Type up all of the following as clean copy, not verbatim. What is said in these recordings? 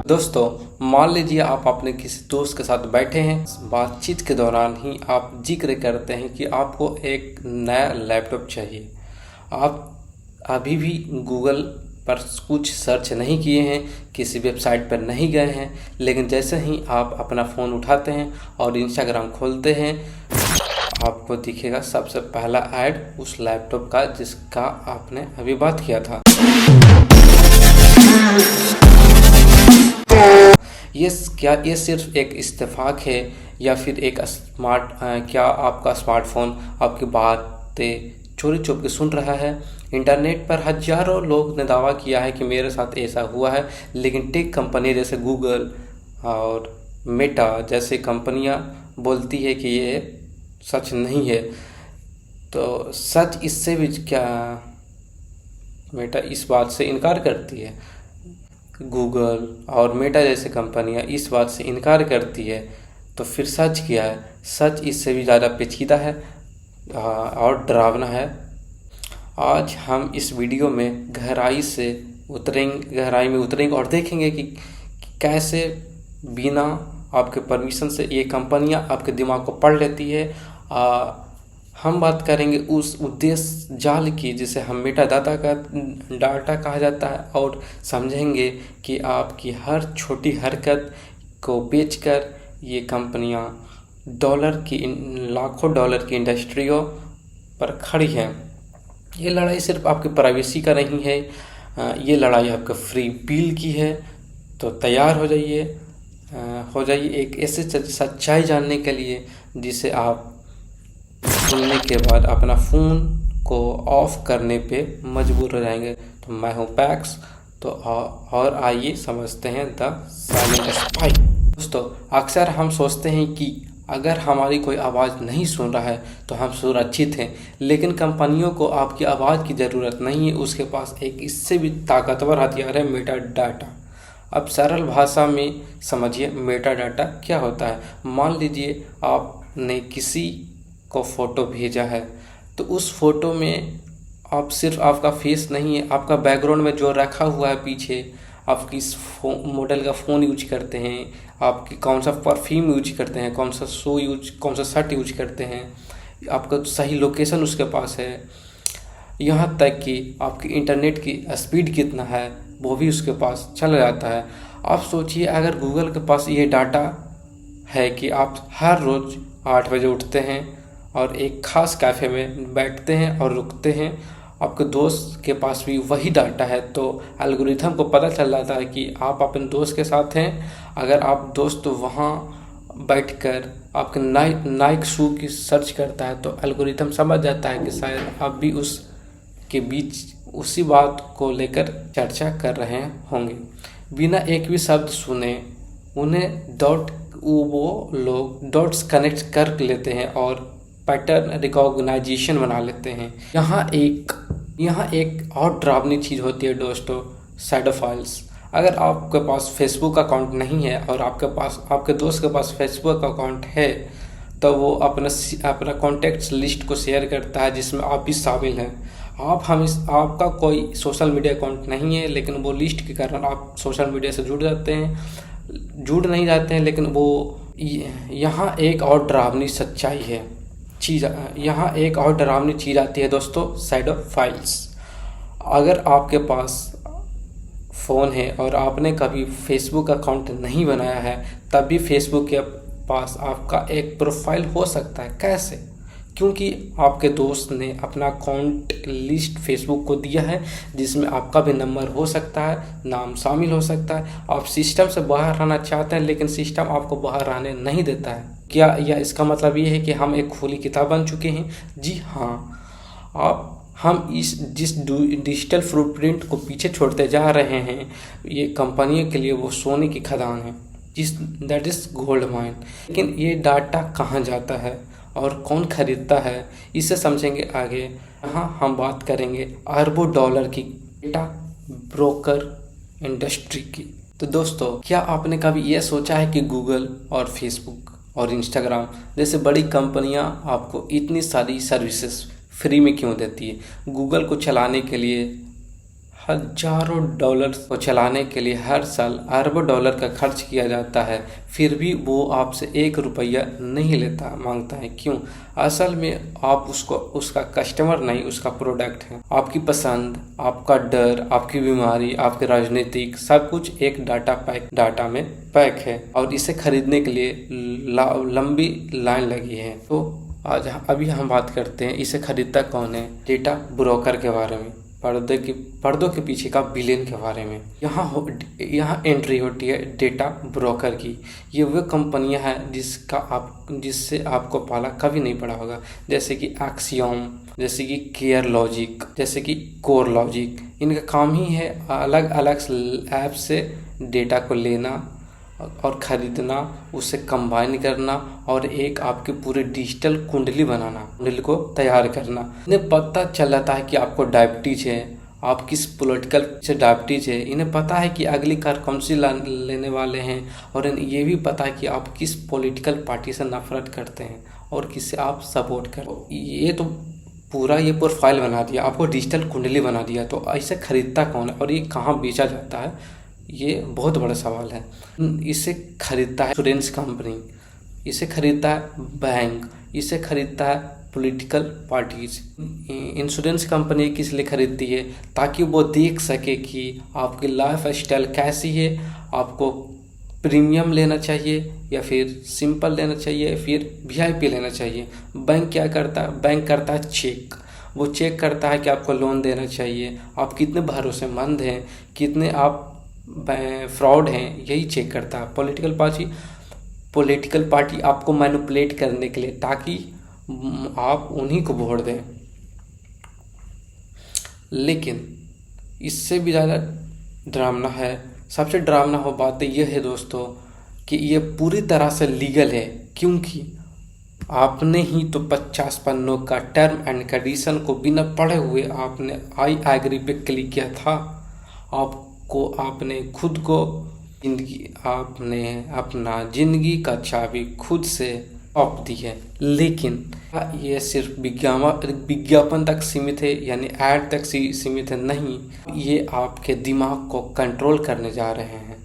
दोस्तों, मान लीजिए आप अपने किसी दोस्त के साथ बैठे हैं। बातचीत के दौरान ही आप जिक्र करते हैं कि आपको एक नया लैपटॉप चाहिए। आप अभी भी गूगल पर कुछ सर्च नहीं किए हैं, किसी वेबसाइट पर नहीं गए हैं, लेकिन जैसे ही आप अपना फ़ोन उठाते हैं और इंस्टाग्राम खोलते हैं, आपको दिखेगा सबसे पहला ऐड उस लैपटॉप का जिसका आपने अभी बात किया था। ये सिर्फ एक इत्तेफाक है या फिर एक क्या आपका स्मार्टफोन आपकी बातें चोरी छुप के सुन रहा है? इंटरनेट पर हजारों लोग ने दावा किया है कि मेरे साथ ऐसा हुआ है, लेकिन टेक कंपनी जैसे गूगल और मेटा जैसी कंपनियां बोलती है कि ये सच नहीं है। तो सच इससे भी क्या मेटा इस बात से इनकार करती है, गूगल और मेटा जैसी कंपनियां इस बात से इनकार करती है, तो फिर सच क्या है? सच इससे भी ज़्यादा पेचीदा है और डरावना है। आज हम इस वीडियो में गहराई में उतरेंगे और देखेंगे कि कैसे बिना आपके परमिशन से ये कंपनियां आपके दिमाग को पढ़ लेती है। हम बात करेंगे उस उद्देश्य जाल की जिसे हम मेटा डाटा कहा जाता है, और समझेंगे कि आपकी हर छोटी हरकत को बेचकर ये कंपनियां लाखों डॉलर की इंडस्ट्रियों पर खड़ी हैं। ये लड़ाई सिर्फ आपकी प्राइवेसी का नहीं है, ये लड़ाई आपके फ्री बिल की है। तो तैयार हो जाइए एक ऐसे सच्चाई जानने के लिए जिसे आप सुनने के बाद अपना फ़ोन को ऑफ करने पे मजबूर हो जाएंगे। तो मैं हूँ पैक्स, तो और आइए समझते हैं द साइलेंट स्पाई। दोस्तों, अक्सर हम सोचते हैं कि अगर हमारी कोई आवाज़ नहीं सुन रहा है तो हम सुरक्षित हैं, लेकिन कंपनियों को आपकी आवाज़ की ज़रूरत नहीं है। उसके पास एक इससे भी ताकतवर हथियार है, मेटा डाटा। अब सरल भाषा में समझिए मेटा डाटा क्या होता है। मान लीजिए आपने किसी को फ़ोटो भेजा है, तो उस फोटो में आप सिर्फ आपका फेस नहीं है, आपका बैकग्राउंड में जो रखा हुआ है पीछे, आप किस मॉडल का फ़ोन यूज करते हैं, आपकी कौन सा परफ्यूम यूज करते हैं, कौन सा शर्ट यूज करते हैं, आपका सही लोकेशन उसके पास है, यहाँ तक कि आपकी इंटरनेट की स्पीड कितना है वो भी उसके पास चला जाता है। आप सोचिए, अगर गूगल के पास ये डाटा है कि आप हर रोज़ 8 बजे उठते हैं और एक ख़ास कैफ़े में बैठते हैं और रुकते हैं, आपके दोस्त के पास भी वही डाटा है, तो एल्गोरिथम को पता चल जाता है कि आप अपने दोस्त के साथ हैं। अगर आप दोस्त वहाँ बैठकर आपके नाइक शू की सर्च करता है, तो एल्गोरिथम समझ जाता है कि शायद आप भी उसके बीच उसी बात को लेकर चर्चा कर रहे होंगे। बिना एक भी शब्द सुने वो लोग डॉट्स कनेक्ट कर लेते हैं और पैटर्न रिकॉग्नाइजेशन बना लेते हैं। यहाँ एक और डरावनी चीज़ होती है दोस्तों, शैडो फाइल्स। अगर आपके पास फेसबुक अकाउंट नहीं है और आपके दोस्त के पास फेसबुक अकाउंट है, तो वो अपना कॉन्टैक्ट्स लिस्ट को शेयर करता है जिसमें आप भी शामिल हैं। आपका कोई सोशल मीडिया अकाउंट नहीं है, लेकिन वो लिस्ट के कारण आप सोशल मीडिया से जुड़ नहीं जाते हैं। लेकिन वो यहाँ एक और डरावनी चीज़ आती है दोस्तों, शैडो फाइल्स। अगर आपके पास फ़ोन है और आपने कभी फेसबुक अकाउंट नहीं बनाया है, तब भी फेसबुक के पास आपका एक प्रोफाइल हो सकता है। कैसे? क्योंकि आपके दोस्त ने अपना अकाउंट लिस्ट फेसबुक को दिया है, जिसमें आपका भी नंबर हो सकता है, नाम शामिल हो सकता है। आप सिस्टम से बाहर आना चाहते हैं, लेकिन सिस्टम आपको बाहर आने नहीं देता है। क्या या इसका मतलब ये है कि हम एक खुली किताब बन चुके हैं? जी हाँ, हम जिस डिजिटल फुटप्रिंट को पीछे छोड़ते जा रहे हैं, ये कंपनियों के लिए वो सोने की खदान है, दैट इज़ गोल्ड माइन। लेकिन ये डाटा कहाँ जाता है और कौन खरीदता है, इसे समझेंगे आगे। यहाँ हम बात करेंगे अरबों डॉलर की डेटा ब्रोकर इंडस्ट्री की। तो दोस्तों, क्या आपने कभी यह सोचा है कि गूगल और फेसबुक और इंस्टाग्राम जैसे बड़ी कंपनियां आपको इतनी सारी सर्विसेज फ्री में क्यों देती है? गूगल को चलाने के लिए हजारों डॉलर को चलाने के लिए हर साल अरबों डॉलर का खर्च किया जाता है, फिर भी वो आपसे 1 रुपया नहीं लेता, मांगता है। क्यों? असल में आप उसका कस्टमर नहीं, उसका प्रोडक्ट है। आपकी पसंद, आपका डर, आपकी बीमारी, आपके राजनीतिक सब कुछ एक डाटा में पैक है और इसे खरीदने के लिए लंबी लाइन लगी है। तो अभी हम बात करते हैं इसे खरीदता कौन है, डेटा ब्रोकर के बारे में, पर्दों के पीछे का विलेन के बारे में। यहाँ एंट्री होती है डेटा ब्रोकर की। ये वो कंपनियां हैं जिससे आपको पाला कभी नहीं पड़ा होगा, जैसे कि एक्सियम, जैसे कि केयर लॉजिक, जैसे कि कोर लॉजिक। इनका काम ही है अलग अलग ऐप से डेटा को लेना और ख़रीदना, उसे कंबाइन करना और एक आपके पूरे डिजिटल कुंडली बनाना, कुंडली को तैयार करना। इन्हें पता चल जाता है कि आपको डायबिटीज है, आप किस पॉलिटिकल से डायबिटीज है। इन्हें पता है कि अगली कार कौन सी लेने वाले हैं और इन्हें ये भी पता है कि आप किस पॉलिटिकल पार्टी से नफरत करते हैं और किसे आप सपोर्ट करते हैं। ये तो पूरा ये प्रोफाइल बना दिया, आपको डिजिटल कुंडली बना दिया। तो ऐसे खरीदता कौन है और ये कहाँ बेचा जाता है, ये बहुत बड़ा सवाल है। इसे खरीदता है इंश्योरेंस कंपनी, इसे खरीदता है बैंक, इसे खरीदता है पॉलिटिकल पार्टीज। इंश्योरेंस कंपनी किस लिए खरीदती है? ताकि वो देख सके कि आपकी लाइफ स्टाइल कैसी है, आपको प्रीमियम लेना चाहिए या फिर सिंपल लेना चाहिए या फिर VIP लेना चाहिए। बैंक क्या करता है? बैंक करता है चेक। वो चेक करता है कि आपको लोन देना चाहिए, आप कितने भरोसेमंद हैं, कितने आप फ्रॉड हैं, यही चेक करता है। पॉलिटिकल पार्टी आपको मैनिपुलेट करने के लिए, ताकि आप उन्हीं को वोट दें। लेकिन इससे भी ज़्यादा डरावना है, सबसे डरावना हो बात यह है दोस्तों कि ये पूरी तरह से लीगल है, क्योंकि आपने ही तो 50 पन्नों का टर्म एंड कंडीशन को बिना पढ़े हुए आपने आई एग्री पे क्लिक किया था। आपने खुद को आपने अपना जिंदगी का चाबी खुद से सौंप दी है। लेकिन ये सिर्फ विज्ञापन तक सीमित है, यानी ऐड तक सीमित है नहीं, ये आपके दिमाग को कंट्रोल करने जा रहे हैं।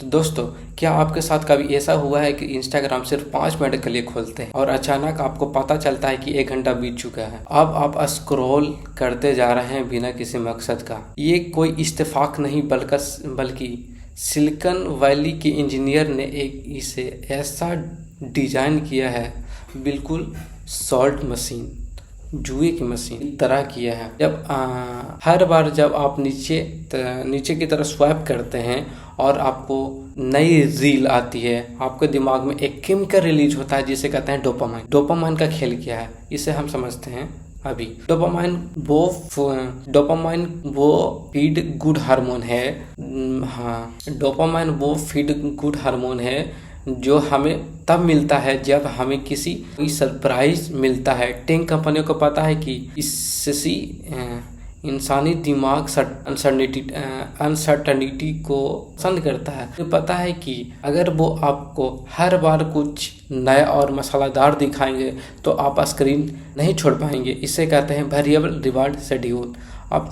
तो दोस्तों, क्या आपके साथ कभी ऐसा हुआ है कि इंस्टाग्राम सिर्फ 5 मिनट के लिए खोलते हैं और अचानक आपको पता चलता है कि 1 घंटा बीत चुका है? अब आप स्क्रॉल करते जा रहे हैं बिना किसी मकसद का। ये कोई इत्तेफाक नहीं बल्कि सिलिकॉन वैली के इंजीनियर ने इसे ऐसा डिजाइन किया है, बिल्कुल सॉल्ट मशीन, जुए की मशीन तरह किया है। जब हर बार जब आप नीचे की तरफ स्वाइप करते हैं और आपको नई रील आती है, आपके दिमाग में एक केमिकल रिलीज होता है जिसे कहते हैं डोपामाइन। डोपामाइन का खेल क्या है, इसे हम समझते हैं अभी। डोपामाइन वो फीड गुड हार्मोन है। हाँ, डोपामाइन वो फीड गुड हार्मोन है जो हमें तब मिलता है जब हमें कोई सरप्राइज मिलता है। टेक कंपनियों को पता है कि इससे इंसानी दिमाग अनसर्टनिटी को पसंद करता है। तो पता है कि अगर वो आपको हर बार कुछ नया और मसालेदार दिखाएंगे तो आप स्क्रीन नहीं छोड़ पाएंगे। इसे कहते हैं वेरिएबल रिवार्ड शेड्यूल। अब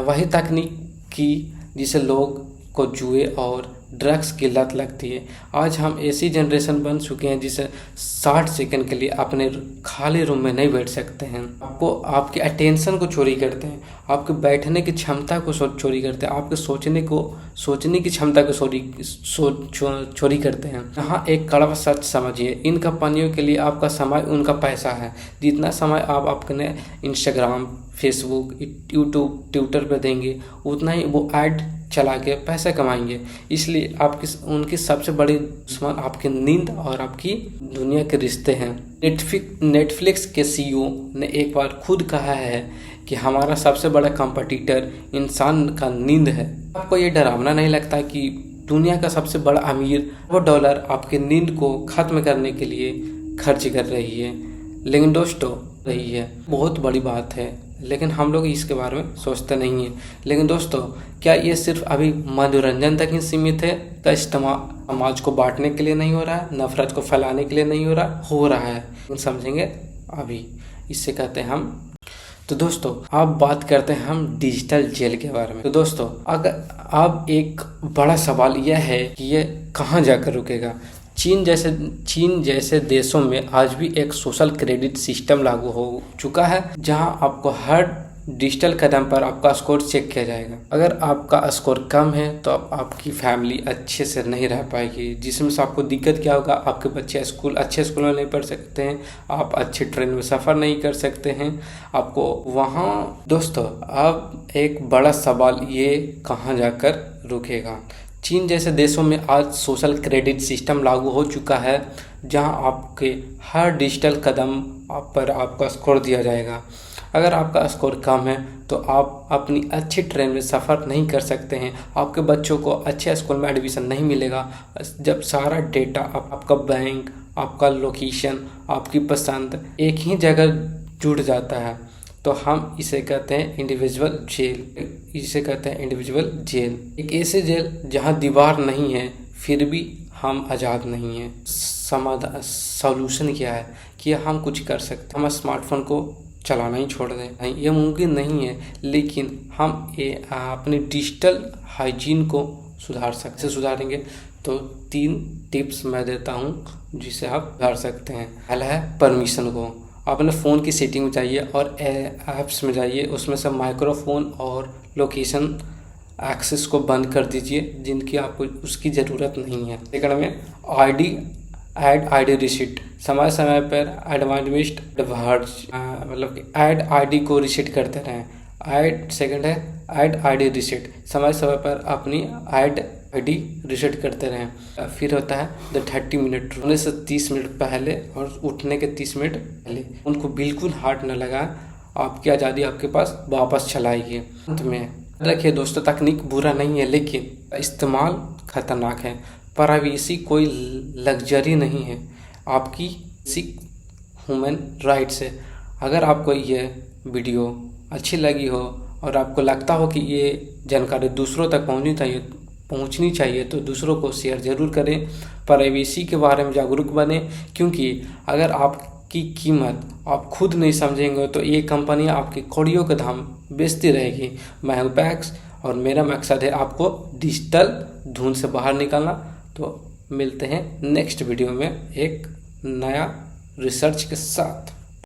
वही तकनीकी जिसे लोग को जुए और ड्रग्स की लत लगती है। आज हम ऐसी जनरेशन बन चुके हैं जिसे 60 सेकंड के लिए अपने खाली रूम में नहीं बैठ सकते हैं। आपके अटेंशन को चोरी करते हैं, आपके बैठने की क्षमता को चोरी करते हैं, आपके सोचने की क्षमता को चोरी करते हैं। यहाँ एक कड़वा सच समझिए, इन कंपनियों के लिए आपका समय उनका पैसा है। जितना समय आप अपने इंस्टाग्राम, फेसबुक, यूट्यूब, ट्विटर पे देंगे, उतना ही वो ऐड चला के पैसे कमाएंगे। इसलिए उनकी सबसे बड़ी दुश्मन आपकी नींद और आपकी दुनिया के रिश्ते हैं। नेटफ्लिक्स के CEO ने एक बार खुद कहा है कि हमारा सबसे बड़ा कंपटीटर इंसान का नींद है। आपको ये डरावना नहीं लगता कि दुनिया का सबसे बड़ा अमीर वो डॉलर आपकी नींद को खत्म करने के लिए खर्च कर रही है? लेकिन दोस्तों, रही है बहुत बड़ी बात है, लेकिन हम लोग इसके बारे में सोचते नहीं हैं। लेकिन दोस्तों, क्या ये सिर्फ अभी मनोरंजन तक ही सीमित है? का इस्तेमाल समाज को बांटने के लिए नहीं हो रहा है, नफरत को फैलाने के लिए नहीं हो रहा है? समझेंगे अभी। इससे कहते हैं हम तो दोस्तों अब बात करते हैं हम डिजिटल जेल के बारे में। तो दोस्तों अगर अब एक बड़ा सवाल यह है कि ये कहाँ जाकर रुकेगा। चीन जैसे देशों में आज भी एक सोशल क्रेडिट सिस्टम लागू हो चुका है, जहां आपको हर डिजिटल कदम पर आपका स्कोर चेक किया जाएगा। अगर आपका स्कोर कम है तो आपकी फैमिली अच्छे से नहीं रह पाएगी, जिसमें से आपको दिक्कत क्या होगा, आपके बच्चे अच्छे स्कूल में नहीं पढ़ सकते हैं, आप अच्छे ट्रेन में सफ़र नहीं कर सकते हैं आपको वहाँ। दोस्तों अब एक बड़ा सवाल ये कहाँ जाकर रुकेगा। चीन जैसे देशों में आज सोशल क्रेडिट सिस्टम लागू हो चुका है, जहां आपके हर डिजिटल कदम पर आपका स्कोर दिया जाएगा। अगर आपका स्कोर कम है तो आप अपनी अच्छी ट्रेन में सफ़र नहीं कर सकते हैं, आपके बच्चों को अच्छे स्कूल में एडमिशन नहीं मिलेगा। जब सारा डेटा आपका बैंक, आपका लोकेशन, आपकी पसंद एक ही जगह जुड़ जाता है तो हम इसे कहते हैं इंडिविजुअल जेल। एक ऐसे जेल जहां दीवार नहीं है फिर भी हम आज़ाद नहीं हैं। सॉल्यूशन क्या है कि हम कुछ कर सकते हैं, हम स्मार्टफोन को चलाना ही छोड़ दें। नहीं, ये मुमकिन नहीं है, लेकिन हम अपने डिजिटल हाइजीन को सुधारेंगे। तो 3 टिप्स मैं देता हूँ जिसे आप सुधार सकते हैं। पहला है परमिशन को। अपने फ़ोन की सेटिंग में जाइए और ऐप्स में जाइए, उसमें से माइक्रोफोन और लोकेशन एक्सेस को बंद कर दीजिए जिनकी आपको उसकी ज़रूरत नहीं है। सेकंड में ऐड आईडी रिसीट, समय समय पर ऐड आईडी को रिसीट करते रहें। सेकंड है ऐड आईडी रिसीट, समय समय पर अपनी ऐड आईडी रिसेट करते रहें। फिर होता है द 30 मिनट, सोने से 30 मिनट पहले और उठने के 30 मिनट पहले उनको बिल्कुल हाथ न लगाएं, आपकी आज़ादी आपके पास वापस चलाएगी। अंत में रखिए दोस्तों, तकनीक बुरा नहीं है लेकिन इस्तेमाल खतरनाक है। प्राइवेसी कोई लग्जरी नहीं है, आपकी बेसिक ह्यूमन राइट्स है। अगर आपको ये वीडियो अच्छी लगी हो और आपको लगता हो कि ये जानकारी दूसरों तक पहुंचनी चाहिए तो दूसरों को शेयर ज़रूर करें। प्राइवेसी के बारे में जागरूक बने, क्योंकि अगर आपकी कीमत आप खुद नहीं समझेंगे तो ये कंपनियां आपकी कौड़ियों के दाम बेचती रहेगी। मैं हूं पैक्स और मेरा मकसद है आपको डिजिटल धुन से बाहर निकालना। तो मिलते हैं नेक्स्ट वीडियो में एक नया रिसर्च के साथ।